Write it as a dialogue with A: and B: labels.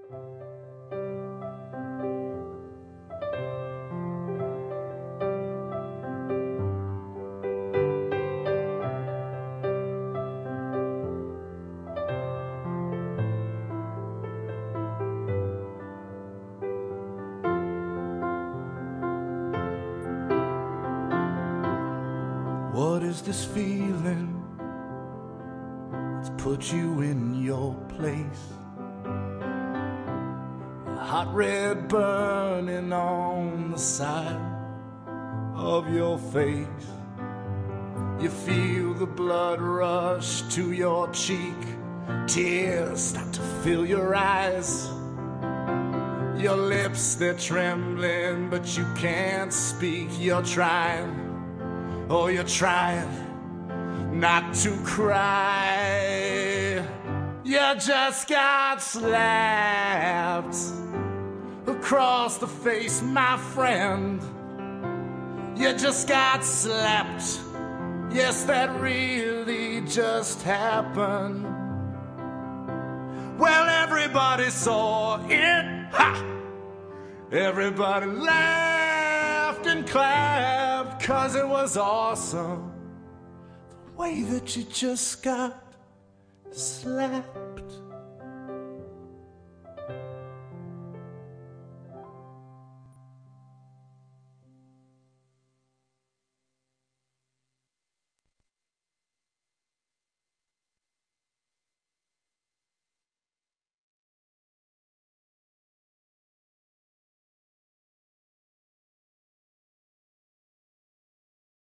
A: What is this feeling that's put you in your place? A hot red burning on the side of your face. You feel the blood rush to your cheek. Tears start to fill your eyes. Your lips, they're trembling, but you can't speak. You're trying, oh, you're trying not to cry. You just got slapped across the face, my friend. You just got slapped. Yes, that really just happened. Well, everybody saw it. Ha! Everybody laughed and clapped, 'cause it was awesome, the way that you just got slapped.